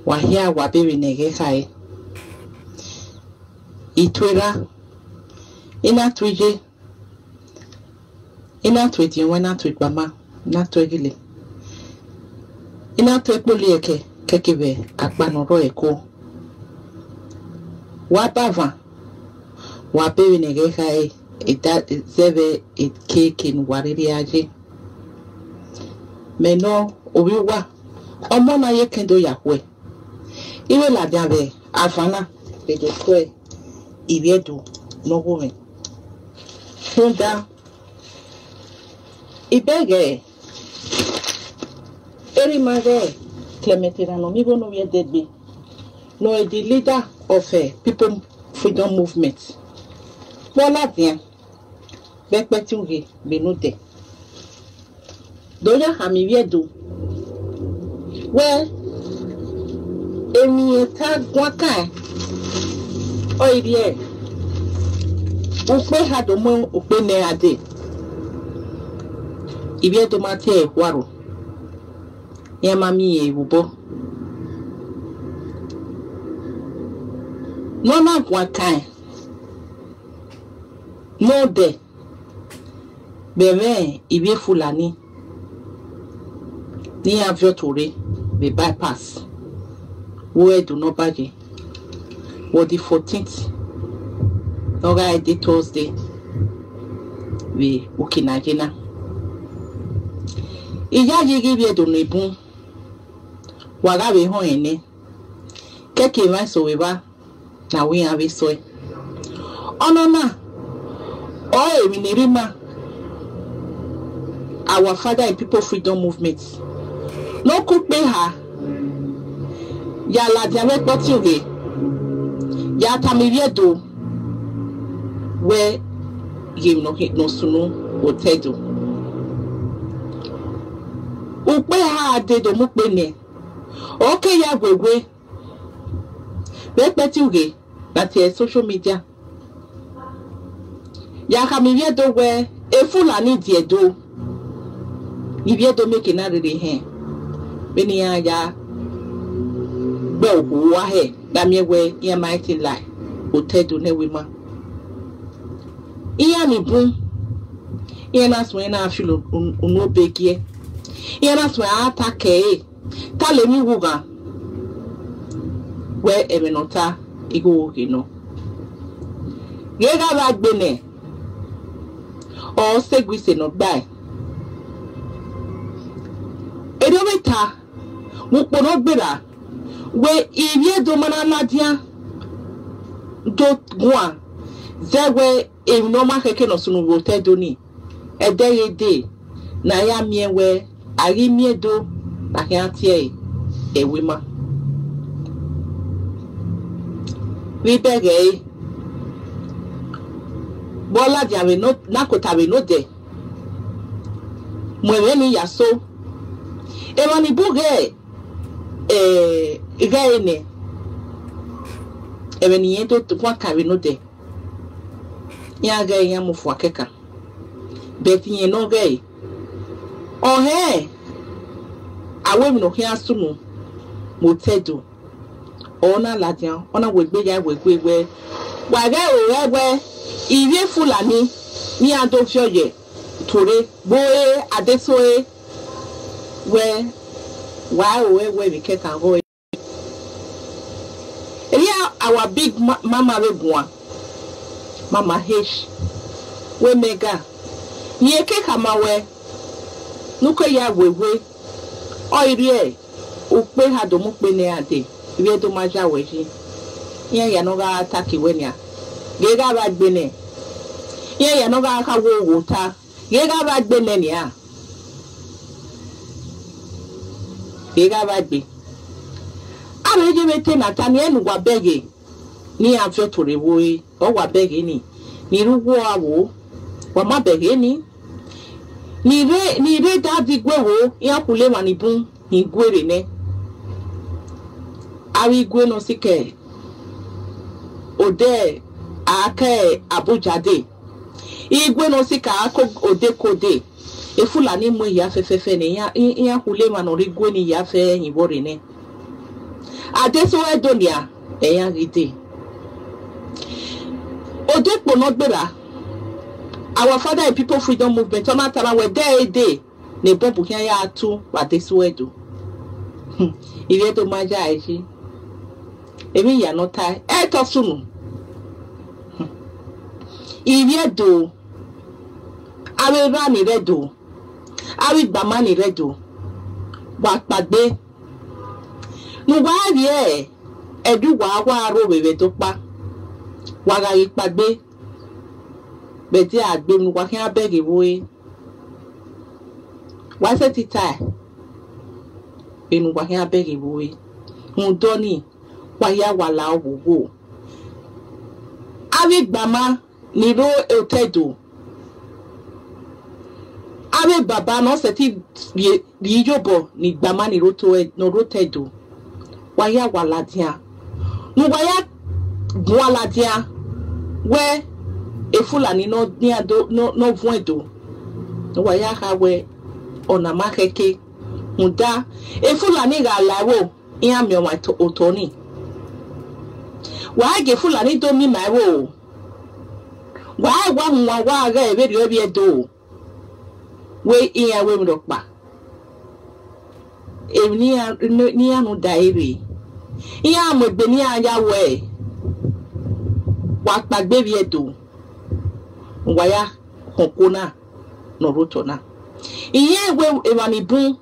wahia wabiri nege kai itwera ina twije ina twiti wana twitbama na twegile ina twekpoli eke kekebe akpanoro eko wabava wabiri nege kai ita zebe ekekin wariri aje meno obiwa omo na yekendo yakwe iwe la biabe afana de kwe ibiedu no women honda ibege eri mage Clementina no mi bono we deadbe no the leader of people freedom movement wala bien bekpetunge benode doya hami biedu we emi eta gwaka oirie ukpe hadomo ukpe ne ade ibiedu mate waro ya mami ebubo no na gwaka no de bere ibie fulani ni aviotore be bypass where do not budget what the 14th okay the Thursday we ukinajina iya yigi bi edo nebun waga we hon ene keke ma so we ba na we have so onona o emi nerima our father in people freedom movement no could be her ya la diame potiwe ya tamiviedo where you no sunu otedo upe ha adedo mukpe ne okay ya gwegwe be potiwe that is social media ya kamiviedo where e fulani diedo ibiedo make na rere hen beni ya well wa he da me we ya mighty lie otedo ne we ma iya ni bun iya na so na afilo unu begie iya na so atake ta le mi wuga we emenota igo oge no yega ba gbene o segwise no gbai edobeta mo pono gbera we ibiedo mana ladia do gwa zewe e normal keke no sunu rotedo ni edeyede na ya miewe ari miedo na ya tie ewema we bege bola diawe no nakotawe no de mwewe ni yaso emani buge igaene eveni yento twa kawe no de ya ga ya mu fwa keka betinye no ga o he awe mi no hia sunu motedo ona ladian ona wegbe ya wegbe we wa ga o we iye fulani ni ado fioye tore boe adesoe we wow we can go our big mama rebua mama H we mega ye ke kama we nuko ya wewe o ire ukpe ha do mu pe ne ade ibe do maja weji ye ya no ga attack we nia ge ga ba gbe ne ye ya no ga ka wo ta ge ga ba gbe ne nia ega bagbe abeje bete Nathaniel wa bege ni afio tore woe o wa bege ni rugo awo wa ma bege ni re dadi gwewo ya kule manibun igwere ne awi gwe no sike ode ake abujade igwe no sika ako ode kode e fulani mo ya fefefe ne ya kule manori gwe ni ya fe yibore ne Adesuwedo nia eyan ride. Odepo not better. Our father and people freedom movement. Tomatama were there a day. Ne bombu ya tu Adesuwedo. Ivedo maja aji. Emi ya not tie. Eto sunu. Ivedo. Awe rani redo. Awe bamani redo. Wakpagbe. Nuwari edu wa ro bebe to pa. Waga ipagbe. Beti agbe nu wa kan abege woe. Wa se ti tai. Enu wa kan abege woe. Ndoni wa ya wala owo. Awe gbama ni ro otedo. Awe baba no se ti bijobo ni gbama ni rotedo. Waya waladia. Nuwaya gwaladia. We efulani no niado no vuedo. Nuwaya hawe ona makeke. Muda efulani ga lawo iya mi oma otoni. Wa ge fulani do mi mawo. Wa ga ebe do. We iya we mdokpa. Ni anu daire. Iya mo gbe ni aya we. Wa pagbe bi edo. Waya honkona no rotona. Iye we ewani bun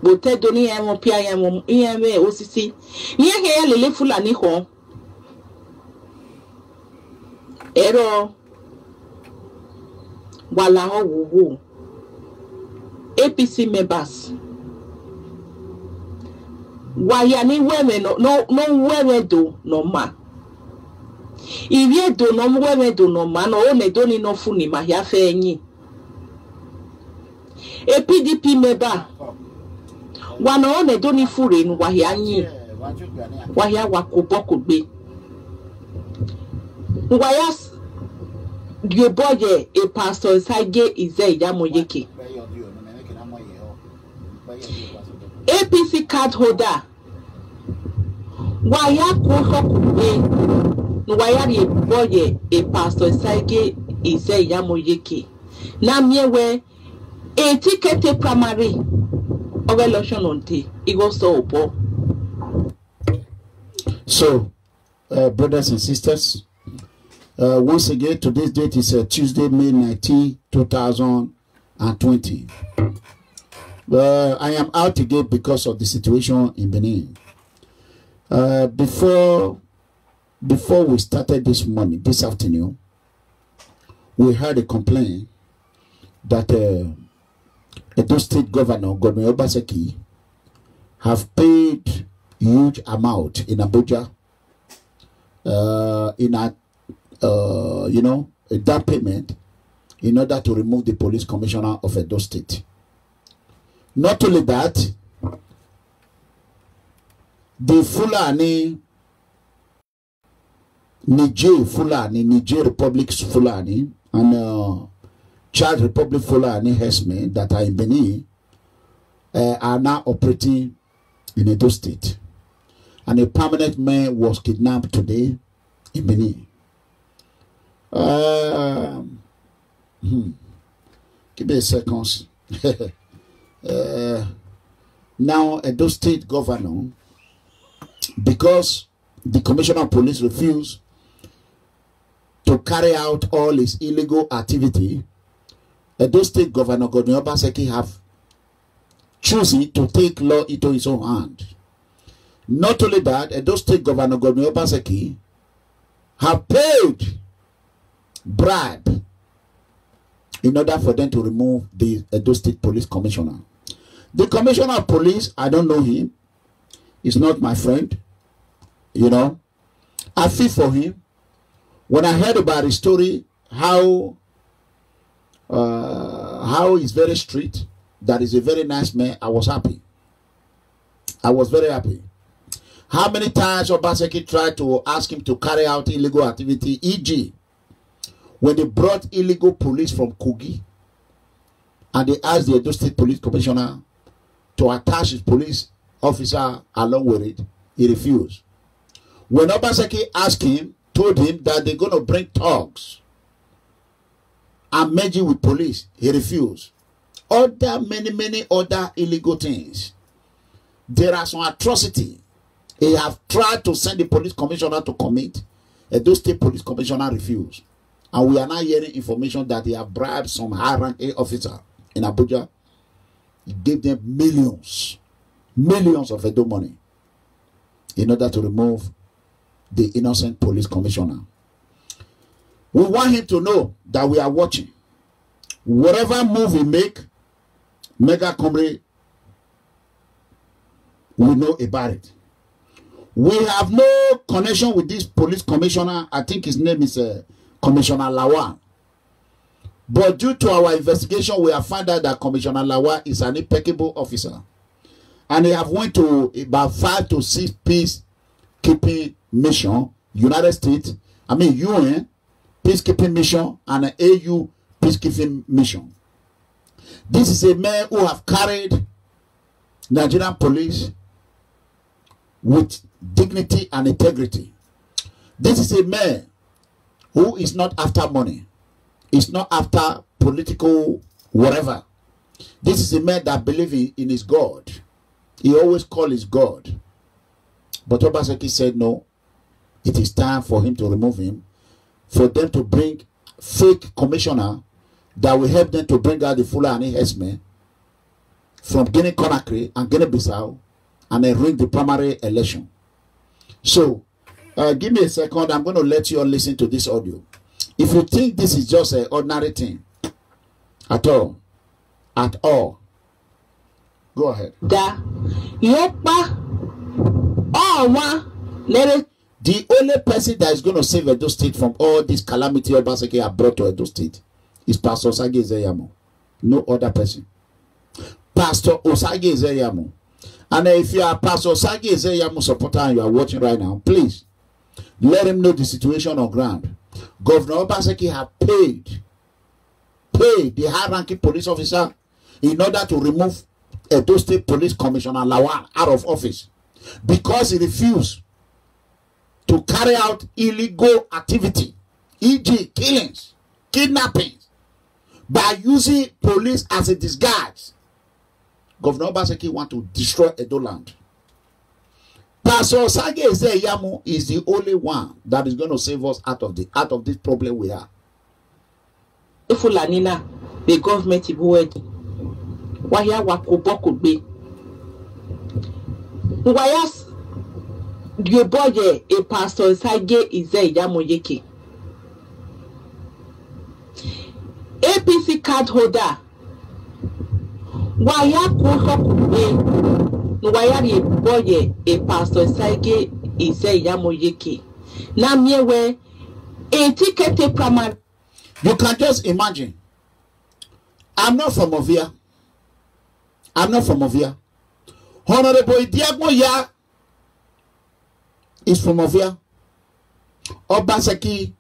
bote do ni ewon pia ewon iye me osisi. Ni he lele fulani ho. Ero wala ho wo. APC members. Waya ni weme no weme do no ma. Iwie do no weme do no ma no one do ni no funi ma ya fe yin. A PDP member. Wana one do ni fure nu wa ya yin. Wa ya wa ko boko gbe. Waya die boye e pastor Sage Ize Yamoyeke. APC card holder. Waya ko kube. Waya ye boye e pastor Sage Ize Yamoyeke. Na miewe e ticket primary of election on day. It goes so opo. So, brothers and sisters, once again, today's date is Tuesday, May 19, 2020. I am out again because of the situation in Benin. Before we started this afternoon, we heard a complaint that Edo State Governor Godwin Obaseki have paid huge amount in Abuja a down payment in order to remove the police commissioner of Edo State. Not only that, the Fulani, Niger Republic Fulani, and Chad Republic Fulani herdsmen that are in Benin are now operating in Edo State. And a permanent man was kidnapped today in Benin. Give me a second. Now, Edo State Governor, because the Commissioner of Police refused to carry out all his illegal activity, Edo State Governor Godwin Obaseki have chosen to take law into his own hand. Not only that, Edo State Governor Godwin Obaseki have paid bribe in order for them to remove the Edo State Police Commissioner. The Commissioner of Police, I don't know him. He's not my friend. You know, I feel for him. When I heard about his story, how he's very strict, that is a very nice man, I was happy. I was very happy. How many times Obaseki tried to ask him to carry out illegal activity, e.g., when they brought illegal police from Kogi and they asked the Edo State Police Commissioner to attach his police officer along with it, he refused. When Obaseki asked him, told him that they're going to bring thugs and merge it with police, he refused. Many other illegal things. There are some atrocity he have tried to send the police commissioner to commit. Those state police commissioner refused. And we are now hearing information that he have bribed some high-ranking officer in Abuja. He gave them millions of Edo money in order to remove the innocent police commissioner. We want him to know that we are watching. Whatever move he make, Mega Comrade will know about it. We have no connection with this police commissioner. I think his name is Commissioner Lawal. But due to our investigation, we have found out that Commissioner Lawal is an impeccable officer. And he have went to about 5 to 6 peacekeeping mission, United States, UN peacekeeping mission, and an AU peacekeeping mission. This is a man who have carried Nigerian police with dignity and integrity. This is a man who is not after money. He's not after political whatever. This is a man that believes in his God. He always calls his God. But Obaseki said no. It is time for him to remove him. For them to bring fake commissioner that will help them to bring out the Fulani herdsmen from Guinea-Conakry and Guinea-Bissau and then ring the primary election. So, give me a second. I'm going to let you all listen to this audio. If you think this is just an ordinary thing, at all, go ahead. The only person that is going to save Edo State from all this calamity Obaseki have brought to Edo State is Pastor Osagie Ezeyamo. No other person. Pastor Osagie Ezeyamo. And if you are Pastor Osagie Ezeyamo supporter and you are watching right now, please let him know the situation on ground. Governor Obaseki have paid the high-ranking police officer in order to remove Edo State Police Commissioner Lawal out of office because he refused to carry out illegal activity, e.g. killings, kidnappings, by using police as a disguise. Governor Obaseki want to destroy Edo land. Pastor Osagie Ezeyamo is the only one that is going to save us out of this problem we are. Fulanina, the government is working. Waya wakobo could be. Wayas, your boy, a Pastor Osagie Ezeyamo Yeki. APC card holder. Waya koko could be. Waya ye boy a Pastor Osagie Ezeyamo Yeki. Na miewe a ticket primary. You can just imagine. I'm not from Ovia. Honorable Idiagbo Ya is from Ovia. Obaseki,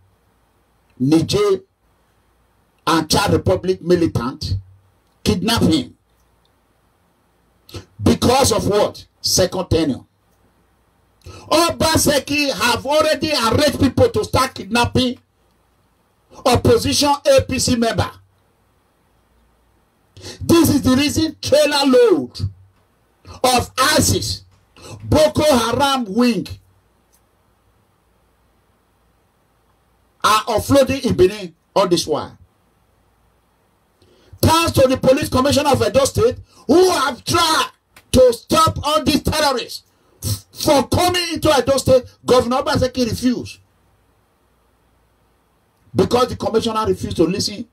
Niger, and Chad Republic militant kidnap him. Because of what? Second tenure. Obaseki have already arranged people to start kidnapping opposition APC member. This is the reason trailer load of ISIS, Boko Haram wing are offloading in Benin all this while. Thanks to the police commissioner of Edo State who have tried to stop all these terrorists from coming into Edo State, Governor Obaseki refused. Because the commissioner refused to listen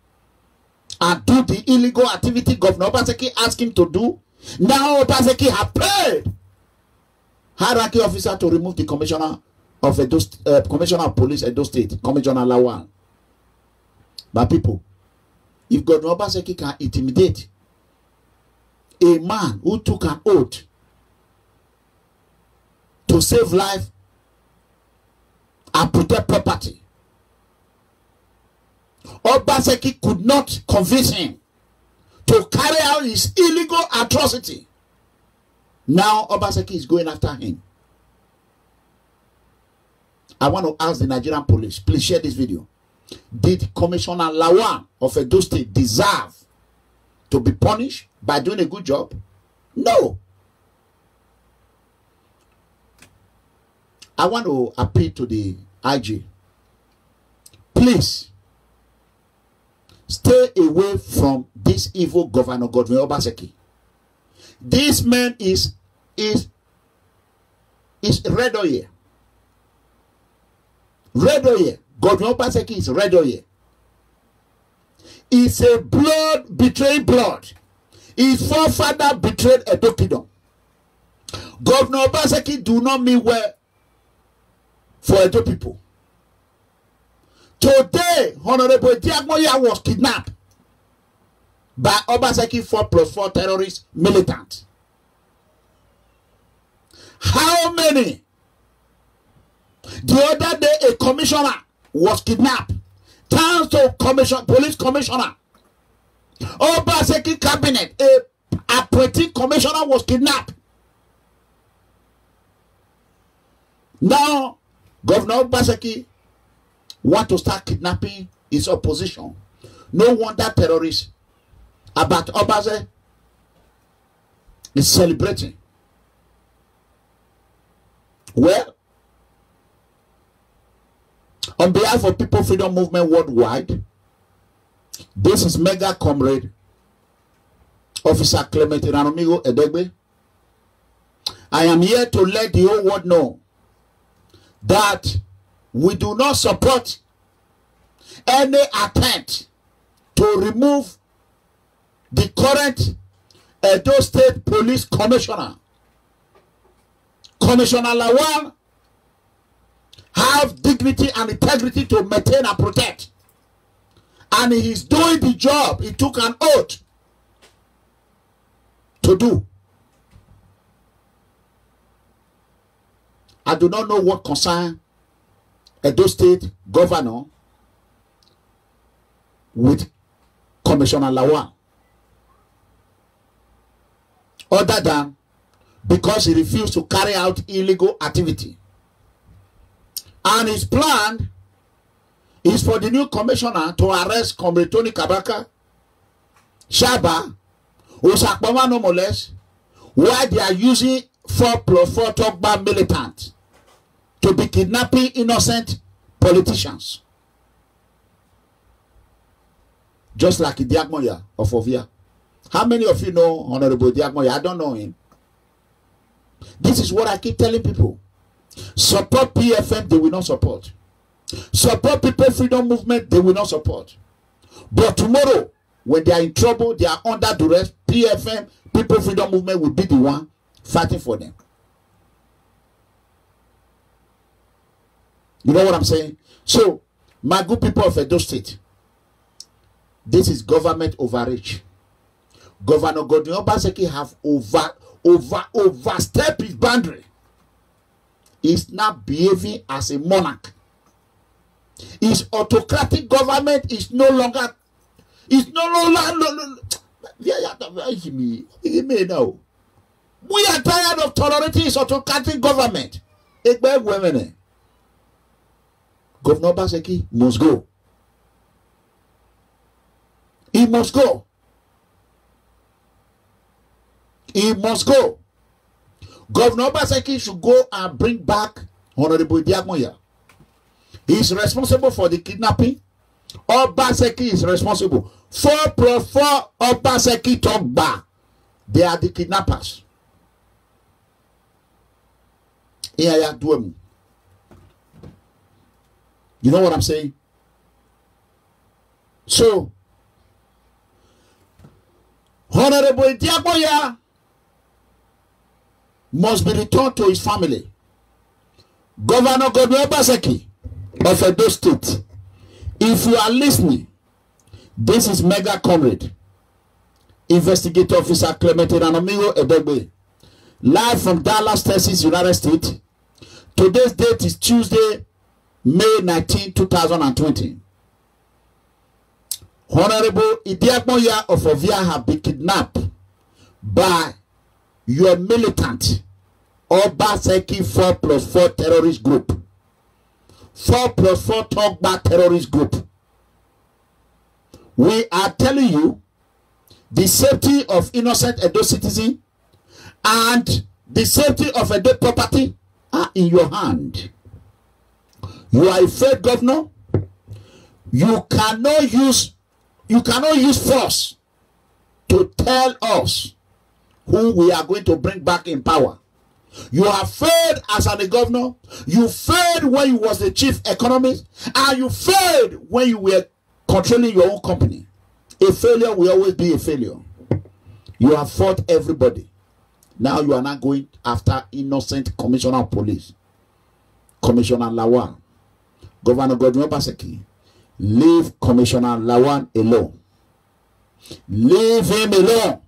and do the illegal activity Governor Obaseki asked him to do. Now Obaseki have paid high-ranking officer to remove the commissioner of Commissioner of Police Edo State, Commissioner Lawal. But people, if Governor Obaseki can intimidate a man who took an oath to save life and protect property, Obaseki could not convince him to carry out his illegal atrocity. Now Obaseki is going after him. I want to ask the Nigerian police, please share this video. Did Commissioner Lawan of Edo State deserve to be punished by doing a good job? No. I want to appeal to the IG. Please, stay away from this evil Governor Godwin Obaseki. This man is red oil. Red oil. Godwin Obaseki is red oil. It's a blood betraying blood. His forefather betrayed Edo Kingdom. Governor Obaseki do not mean well for Edo people. Today, Honorable Diagmoya was kidnapped by Obaseki 4+4 terrorist militants. How many? The other day, a commissioner was kidnapped. Thanks to police commissioner. Obaseki cabinet, a appointed commissioner was kidnapped. Now, Governor Obaseki want to start kidnapping his opposition. No wonder terrorists about Obase is celebrating. Well, on behalf of People Freedom Movement worldwide, this is Mega Comrade Officer Clement Iranomigo Edegbe. I am here to let the whole world know that we do not support any attempt to remove the current Edo State Police Commissioner. Commissioner Lawan have dignity and integrity to maintain and protect. And he is doing the job he took an oath to do. I do not know what concern Edo State Governor with Commissioner Lawan, other than because he refused to carry out illegal activity. And his plan is for the new commissioner to arrest Comrade Tony Kabaka, Shaba, Osakpoma no more less, while they are using 4+4 Togba militants to be kidnapping innocent politicians. Just like Diagmoya of Ovia. How many of you know Honorable Diagmoya? I don't know him. This is what I keep telling people. Support PFM, they will not support. Support People Freedom Movement, they will not support. But tomorrow, when they are in trouble, they are under duress, PFM, People Freedom Movement will be the one fighting for them. You know what I'm saying? So, my good people of Edo State, this is government overreach. Governor Godwin Obaseki have overstepped his boundary. He's now behaving as a monarch. His autocratic government is no longer. We are tired of tolerating his autocratic government. Governor Obaseki must go. He must go. He must go. Governor Obaseki should go and bring back Honorable Diagmoya. He is responsible for the kidnapping. Obaseki is responsible. 4+4 Obaseki Togba. They are the kidnappers. You know what I'm saying? So, Honorable Diagmoya must be returned to his family. Governor Godwin Obaseki of Edo State, if you are listening, this is Mega Comrade Investigator Officer Clement Iranomigo Edegbe, live from Dallas, Texas, United States. Today's date is Tuesday, May 19, 2020. Honorable Diagmoya of Ovia have been kidnapped by your militant Obaseki 4+4 terrorist group. 4+4 talk back terrorist group. We are telling you the safety of innocent Edo citizens and the safety of Edo property are in your hand. You are a failed governor. You cannot use force to tell us who we are going to bring back in power. You have failed as a governor. You failed when you was the chief economist, and you failed when you were controlling your own company. A failure will always be a failure. You have fought everybody. Now you are not going after innocent commissioner of police, Commissioner Lawan. Governor Godwin Obaseki, leave Commissioner Lawan alone. Leave him alone.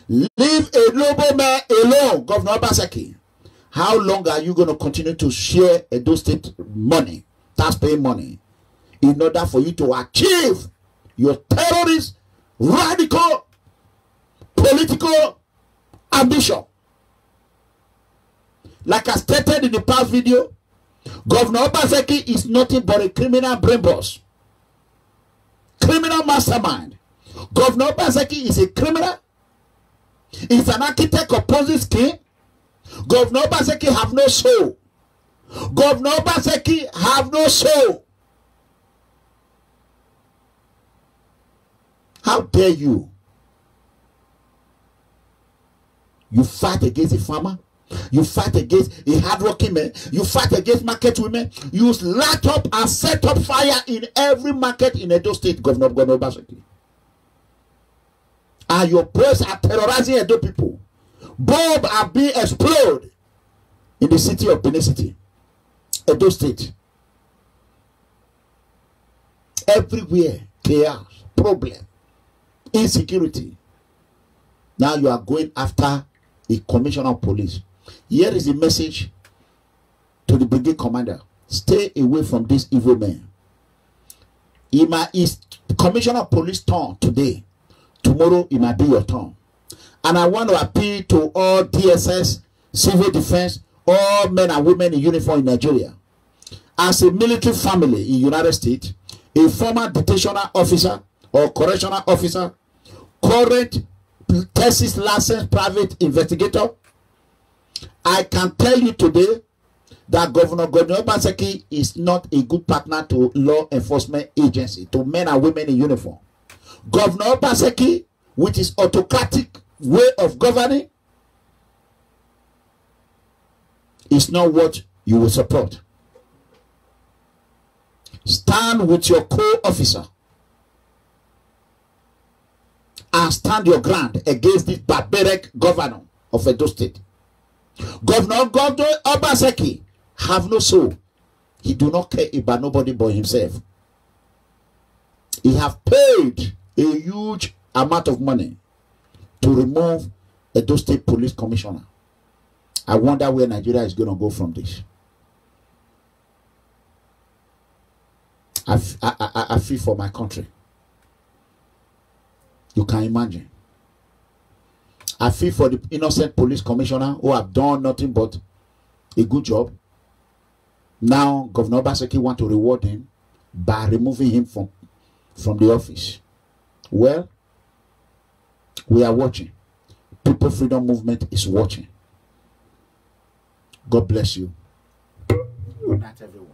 Leave a noble man alone, Governor Obaseki. How long are you going to continue to share Edo State money, taxpaying money, in order for you to achieve your terrorist, radical, political ambition? Like I stated in the past video, Governor Obaseki is nothing but a criminal brain boss, criminal mastermind. Governor Obaseki is a criminal. He's an architect of Ponzi scheme. Governor Obaseki have no soul. Governor Obaseki have no soul. How dare you? You fight against a farmer. You fight against a hardworking man. You fight against market women. You light up and set up fire in every market in Edo State, Governor Obaseki. And your prayers are terrorizing Edo people. Bombs are being exploded in the city of Benin City, Edo State. Everywhere, chaos, problem, insecurity. Now you are going after a commissioner of police. Here is a message to the brigade commander. Stay away from this evil man. Is commissioner of police turn today. Tomorrow it might be your turn. And I want to appeal to all DSS, civil defense, all men and women in uniform in Nigeria. As a military family in United States, a former detational officer or correctional officer, current Texas licensed private investigator, I can tell you today that Governor Godwin Obaseki is not a good partner to law enforcement agency, to men and women in uniform. Governor Obaseki, with his autocratic way of governing, is not what you will support. Stand with your co-officer and stand your ground against this barbaric governor of Edo State. Governor Godwin Obaseki have no soul. He do not care about nobody but himself. He have paid a huge amount of money to remove Edo State Police Commissioner. I wonder where Nigeria is going to go from this. I feel for my country. You can imagine. I feel for the innocent police commissioner who have done nothing but a good job. Now Governor Obaseki want to reward him by removing him from the office. Well, we are watching. People Freedom Movement is watching. God bless you. Good night, everyone.